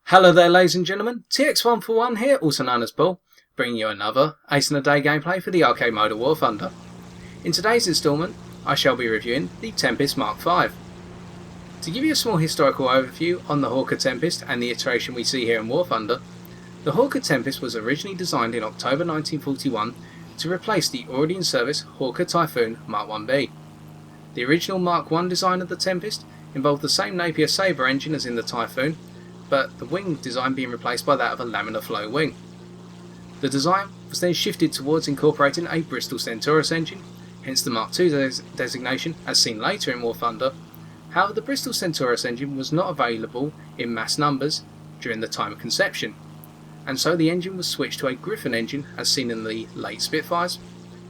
Hello there ladies and gentlemen, TX141 here, also known as Paul, bringing you another Ace in the Day gameplay for the arcade mode of War Thunder. In today's instalment, I shall be reviewing the Tempest Mark V. To give you a small historical overview on the Hawker Tempest and the iteration we see here in War Thunder, the Hawker Tempest was originally designed in October 1941 to replace the already in service Hawker Typhoon Mark 1B. The original Mark I design of the Tempest involved the same Napier Sabre engine as in the Typhoon, but the wing design being replaced by that of a laminar flow wing. The design was then shifted towards incorporating a Bristol Centaurus engine, hence the Mark II designation as seen later in War Thunder. However, the Bristol Centaurus engine was not available in mass numbers during the time of conception, and so the engine was switched to a Griffon engine as seen in the late Spitfires,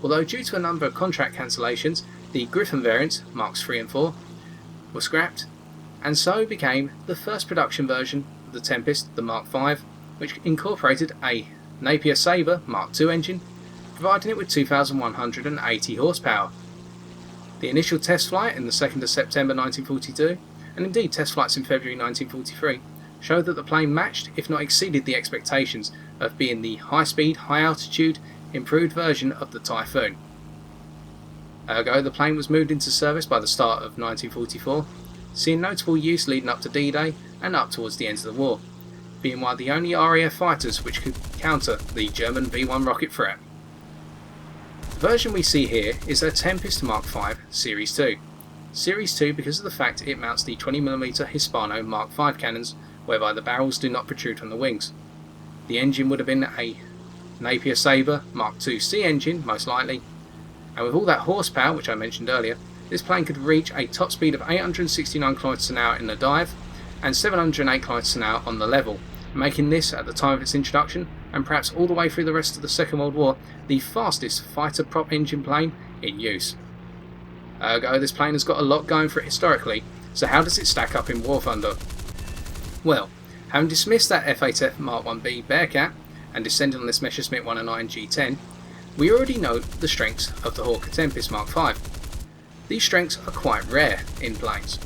although due to a number of contract cancellations, the Griffon variants, Marks III and IV, were scrapped, and so became the first production version of the Tempest, the Mark V, which incorporated a Napier Sabre Mark II engine, providing it with 2,180 horsepower. The initial test flight in the 2nd of September 1942, and indeed test flights in February 1943, showed that the plane matched, if not exceeded, the expectations of being the high-speed, high-altitude, improved version of the Typhoon. Ergo, the plane was moved into service by the start of 1944, seeing notable use leading up to D-Day and up towards the end of the war, being one of the only RAF fighters which could counter the German V-1 rocket threat. The version we see here is a Tempest Mark V Series 2. Series 2 because of the fact it mounts the 20mm Hispano Mk cannons, whereby the barrels do not protrude from the wings. The engine would have been a Napier Sabre Mark II C engine, most likely, and with all that horsepower which I mentioned earlier, this plane could reach a top speed of 869 km/h in the dive and 708 km/h on the level, making this, at the time of its introduction, and perhaps all the way through the rest of the Second World War, the fastest fighter prop engine plane in use. Ergo, this plane has got a lot going for it historically, so how does it stack up in War Thunder? Well, having dismissed that F8F Mark 1B Bearcat and descended on this Messerschmitt 109 G10, we already know the strengths of the Hawker Tempest Mark V. These strengths are quite rare in planes.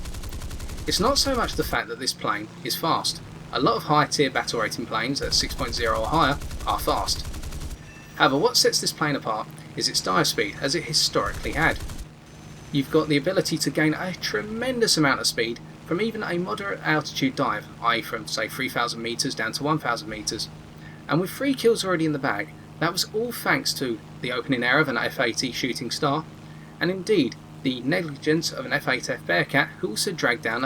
It's not so much the fact that this plane is fast. A lot of high tier battle rating planes at 6.0 or higher are fast. However, what sets this plane apart is its dive speed, as it historically had. You've got the ability to gain a tremendous amount of speed from even a moderate altitude dive, i.e. from say 3,000 metres down to 1,000 metres, and with 3 kills already in the bag, that was all thanks to the opening air of an F-80 Shooting Star, and indeed the negligence of an F8F Bearcat who also dragged down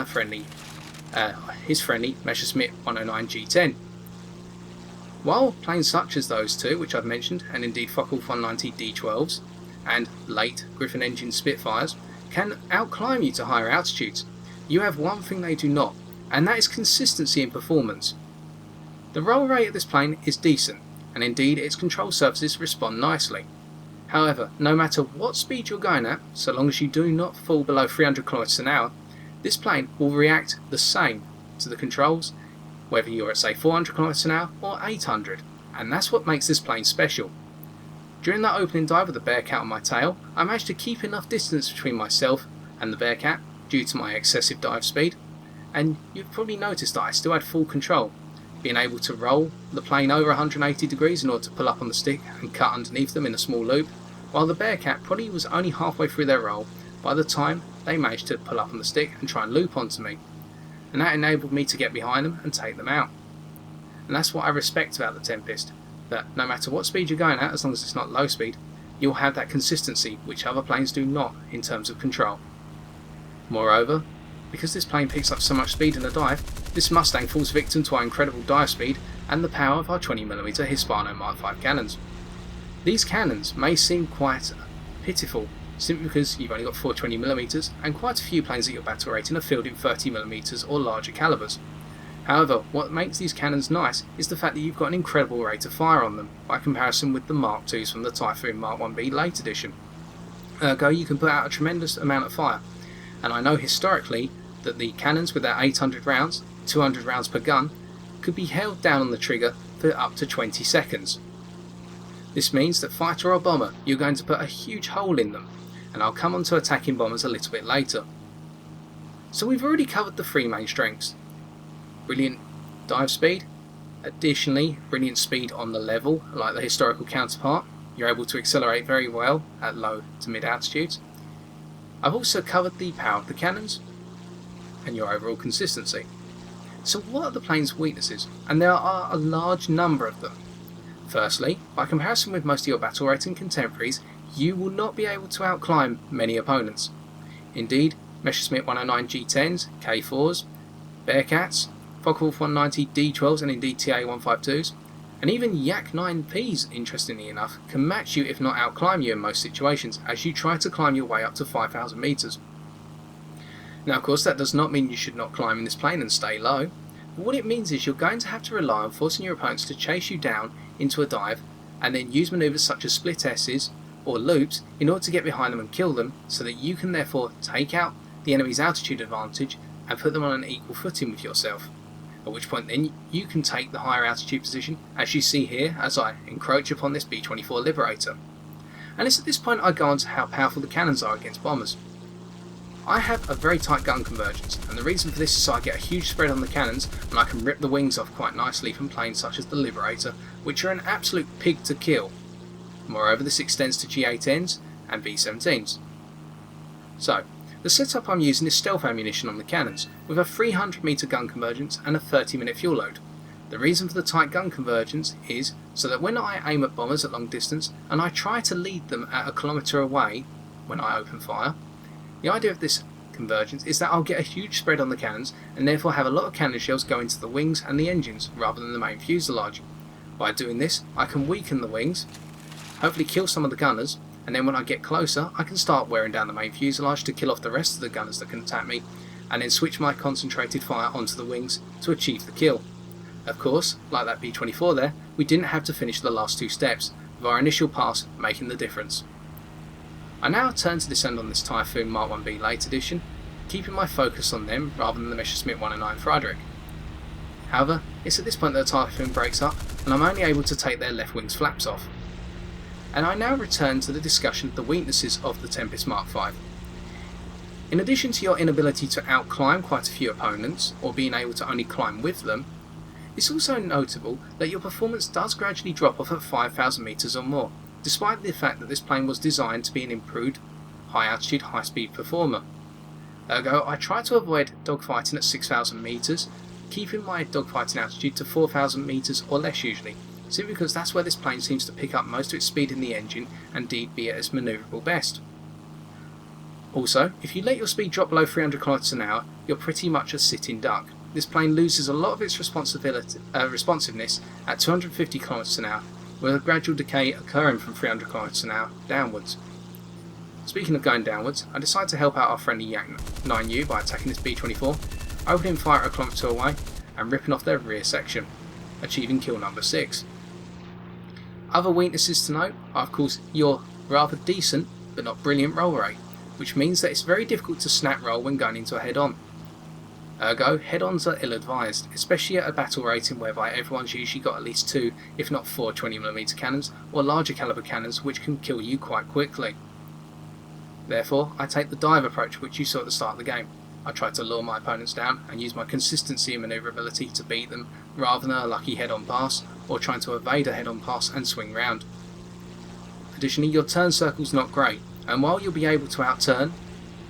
his friendly Messerschmitt 109 G10. While planes such as those two, which I've mentioned, and indeed Focke-Wulf 190 D12s, and late Griffon engine Spitfires, can outclimb you to higher altitudes, you have one thing they do not, and that is consistency in performance. The roll rate of this plane is decent, and indeed its control surfaces respond nicely. However, no matter what speed you're going at, so long as you do not fall below 300 km/h, this plane will react the same to the controls, whether you're at say 400 km/h or 800, and that's what makes this plane special. During that opening dive with the Bearcat on my tail, I managed to keep enough distance between myself and the Bearcat due to my excessive dive speed, and you've probably noticed that I still had full control, being able to roll the plane over 180 degrees in order to pull up on the stick and cut underneath them in a small loop, while the Bearcat probably was only halfway through their roll by the time they managed to pull up on the stick and try and loop onto me, and that enabled me to get behind them and take them out. And that's what I respect about the Tempest, that no matter what speed you're going at, as long as it's not low speed, you'll have that consistency which other planes do not in terms of control. Moreover, because this plane picks up so much speed in a dive, this Mustang falls victim to our incredible dive speed and the power of our 20mm Hispano Mk cannons. These cannons may seem quite pitiful, simply because you've only got 4 20mm and quite a few planes at your battle rating are fielding 30mm or larger calibers. However, what makes these cannons nice is the fact that you've got an incredible rate of fire on them, by comparison with the Mark IIs from the Typhoon Mark 1B late edition. Ergo, you can put out a tremendous amount of fire, and I know historically that the cannons with their 800 rounds, 200 rounds per gun, could be held down on the trigger for up to 20 seconds. This means that fighter or bomber, you're going to put a huge hole in them, and I'll come on to attacking bombers a little bit later. So we've already covered the three main strengths. Brilliant dive speed, additionally brilliant speed on the level like the historical counterpart. You're able to accelerate very well at low to mid altitudes. I've also covered the power of the cannons and your overall consistency. So what are the plane's weaknesses? And there are a large number of them. Firstly, by comparison with most of your battle rating contemporaries, you will not be able to outclimb many opponents. Indeed, Messerschmitt 109 G10s, K4s, Bearcats, Focke-Wulf 190 D12s and indeed TA 152s, and even Yak 9Ps, interestingly enough, can match you if not outclimb you in most situations as you try to climb your way up to 5,000 metres. Now of course that does not mean you should not climb in this plane and stay low, but what it means is you're going to have to rely on forcing your opponents to chase you down into a dive and then use manoeuvres such as split S's or loops in order to get behind them and kill them, so that you can therefore take out the enemy's altitude advantage and put them on an equal footing with yourself. At which point then you can take the higher altitude position, as you see here as I encroach upon this B-24 Liberator. And it's at this point I go on to how powerful the cannons are against bombers. I have a very tight gun convergence, and the reason for this is so I get a huge spread on the cannons and I can rip the wings off quite nicely from planes such as the Liberator, which are an absolute pig to kill. Moreover, this extends to G8Ns and B-17s. So, the setup I'm using is stealth ammunition on the cannons, with a 300 metre gun convergence and a 30-minute fuel load. The reason for the tight gun convergence is so that when I aim at bombers at long distance and I try to lead them at a kilometre away when I open fire, the idea of this convergence is that I'll get a huge spread on the cannons and therefore have a lot of cannon shells go into the wings and the engines rather than the main fuselage. By doing this, I can weaken the wings, hopefully kill some of the gunners, and then when I get closer I can start wearing down the main fuselage to kill off the rest of the gunners that can attack me, and then switch my concentrated fire onto the wings to achieve the kill. Of course, like that B-24 there, we didn't have to finish the last two steps, with our initial pass making the difference. I now turn to descend on this Typhoon Mark 1B late edition, keeping my focus on them rather than the Messerschmitt 109 Friedrich. However, it's at this point that the Typhoon breaks up and I'm only able to take their left wing's flaps off. And I now return to the discussion of the weaknesses of the Tempest Mark V. In addition to your inability to outclimb quite a few opponents, or being able to only climb with them, it's also notable that your performance does gradually drop off at 5,000 metres or more, despite the fact that this plane was designed to be an improved, high altitude, high speed performer. Ergo, I try to avoid dogfighting at 6,000 metres, keeping my dogfighting altitude to 4,000 metres or less usually, simply because that's where this plane seems to pick up most of its speed in the engine and indeed be at its manoeuvrable best. Also, if you let your speed drop below 300 km an hour, you're pretty much a sitting duck. This plane loses a lot of its responsiveness at 250 km an hour, with a gradual decay occurring from 300 km an hour downwards. Speaking of going downwards, I decide to help out our friendly Yak 9U by attacking this B-24, opening fire a kilometre away and ripping off their rear section, achieving kill number 6. Other weaknesses to note are of course your rather decent but not brilliant roll rate, which means that it's very difficult to snap roll when going into a head-on. Ergo, head-ons are ill-advised, especially at a battle rating whereby everyone's usually got at least 2, if not 4 20mm cannons or larger caliber cannons which can kill you quite quickly. Therefore, I take the dive approach which you saw at the start of the game. I try to lure my opponents down and use my consistency and maneuverability to beat them rather than a lucky head-on pass or trying to evade a head-on pass and swing round. Additionally, your turn circle's not great, and while you'll be able to outturn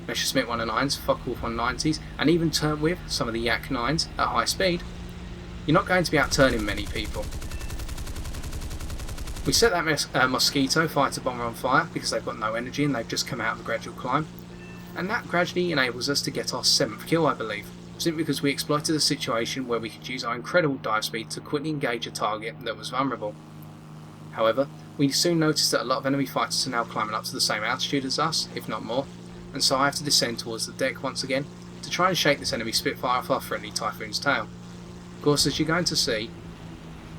Messerschmitt 109s, Focke-Wulf 190s and even turn with some of the Yak 9s at high speed, you're not going to be outturning many people. We set that Mosquito fighter bomber on fire because they've got no energy and they've just come out of a gradual climb, and that gradually enables us to get our 7th kill, I believe, simply because we exploited a situation where we could use our incredible dive speed to quickly engage a target that was vulnerable. However, we soon noticed that a lot of enemy fighters are now climbing up to the same altitude as us, if not more, and so I have to descend towards the deck once again to try and shake this enemy Spitfire off our friendly Typhoon's tail. Of course, as you're going to see,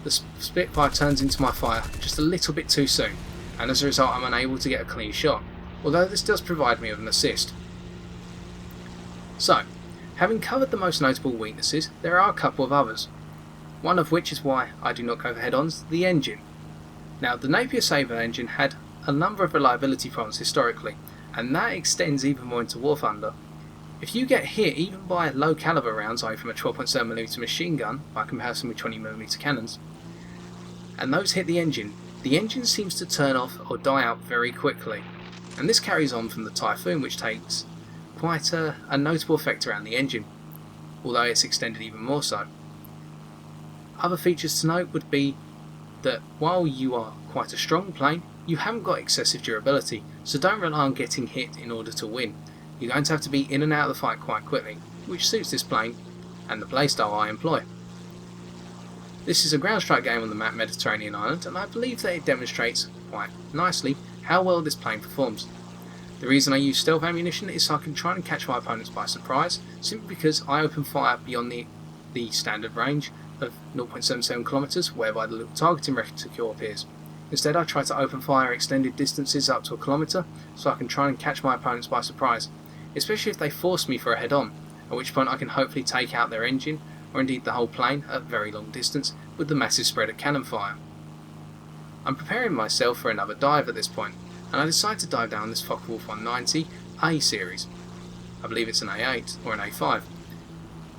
the Spitfire turns into my fire just a little bit too soon, and as a result I'm unable to get a clean shot, although this does provide me with an assist. So, having covered the most notable weaknesses, there are a couple of others. One of which is why I do not go for head-ons, the engine. Now, the Napier Sabre engine had a number of reliability problems historically, and that extends even more into War Thunder. If you get hit even by low caliber rounds, i.e. from a 12.7mm machine gun, by comparison with 20mm cannons, and those hit the engine seems to turn off or die out very quickly. And this carries on from the Typhoon, which takes quite a notable effect around the engine, although it's extended even more so. Other features to note would be that while you are quite a strong plane, you haven't got excessive durability, so don't rely on getting hit in order to win. You're going to have to be in and out of the fight quite quickly, which suits this plane and the playstyle I employ. This is a ground strike game on the map Mediterranean Island, and I believe that it demonstrates quite nicely how well this plane performs. The reason I use stealth ammunition is so I can try and catch my opponents by surprise, simply because I open fire beyond the standard range of 0.77 kilometers, whereby the little targeting reticule appears. Instead, I try to open fire extended distances up to a kilometre, so I can try and catch my opponents by surprise, especially if they force me for a head-on, at which point I can hopefully take out their engine, or indeed the whole plane, at very long distance, with the massive spread of cannon fire. I'm preparing myself for another dive at this point, and I decide to dive down this Focke-Wulf 190 A series. I believe it's an A8 or an A5.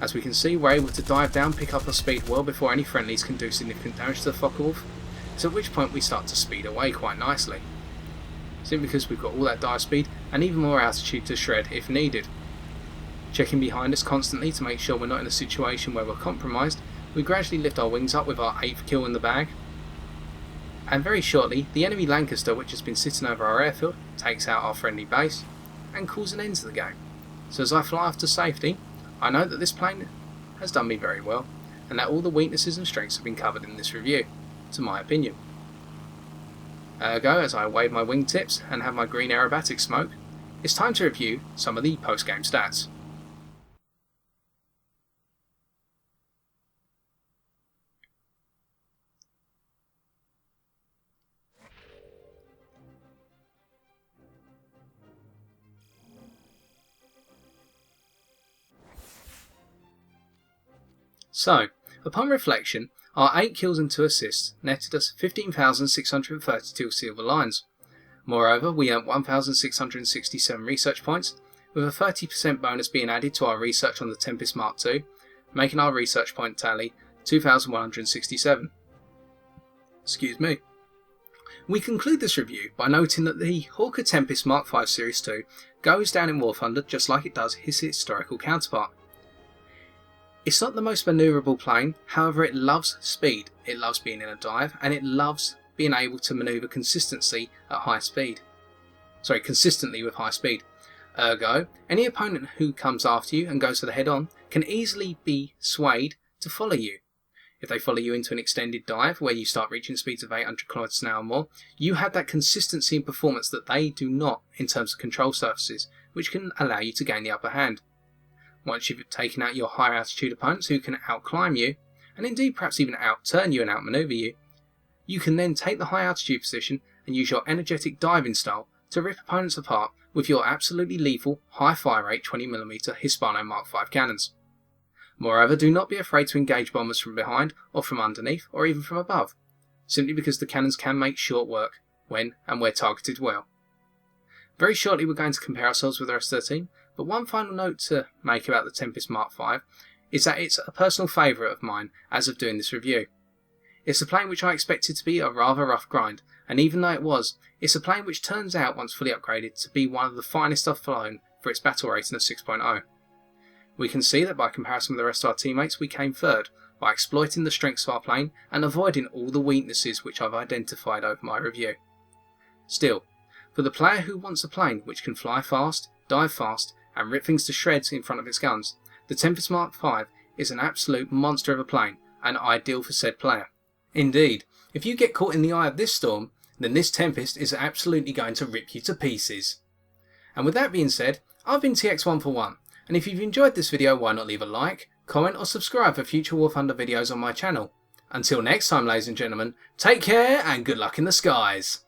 As we can see, we're able to dive down, pick up our speed well before any friendlies can do significant damage to the Focke-Wulf, so at which point we start to speed away quite nicely, simply because we've got all that dive speed and even more altitude to shred if needed. Checking behind us constantly to make sure we're not in a situation where we're compromised, we gradually lift our wings up with our 8th kill in the bag, and very shortly the enemy Lancaster, which has been sitting over our airfield, takes out our friendly base and calls an end to the game. So as I fly off to safety, I know that this plane has done me very well, and that all the weaknesses and strengths have been covered in this review, to my opinion. Ergo, as I wave my wingtips and have my green aerobatic smoke, it's time to review some of the post-game stats. So, upon reflection, our 8 kills and 2 assists netted us 15,632 silver lines. Moreover, we earned 1,667 research points, with a 30% bonus being added to our research on the Tempest Mark II, making our research point tally 2,167. Excuse me. We conclude this review by noting that the Hawker Tempest Mark V Series 2 goes down in War Thunder just like it does his historical counterpart. It's not the most manoeuvrable plane, however it loves speed, it loves being in a dive, and it loves being able to manoeuvre consistently with high speed. Ergo, any opponent who comes after you and goes for the head-on can easily be swayed to follow you. If they follow you into an extended dive where you start reaching speeds of 800 km an hour or more, you have that consistency in performance that they do not in terms of control surfaces, which can allow you to gain the upper hand. Once you've taken out your higher altitude opponents who can outclimb you, and indeed perhaps even outturn you and outmaneuver you, you can then take the high altitude position and use your energetic diving style to rip opponents apart with your absolutely lethal high fire rate 20mm Hispano Mk cannons. Moreover, do not be afraid to engage bombers from behind or from underneath or even from above, simply because the cannons can make short work when and where targeted well. Very shortly we're going to compare ourselves with the rest of the team, but one final note to make about the Tempest Mark V is that it's a personal favourite of mine as of doing this review. It's a plane which I expected to be a rather rough grind, and even though it was, it's a plane which turns out once fully upgraded to be one of the finest I've flown for its battle rating of 6.0. We can see that by comparison with the rest of our teammates we came third, by exploiting the strengths of our plane and avoiding all the weaknesses which I've identified over my review. Still, for the player who wants a plane which can fly fast, dive fast, and rip things to shreds in front of its guns, the Tempest Mark V is an absolute monster of a plane, and ideal for said player. Indeed, if you get caught in the eye of this storm, then this Tempest is absolutely going to rip you to pieces. And with that being said, I've been TX141, and if you've enjoyed this video, why not leave a like, comment or subscribe for future War Thunder videos on my channel. Until next time, ladies and gentlemen, take care and good luck in the skies.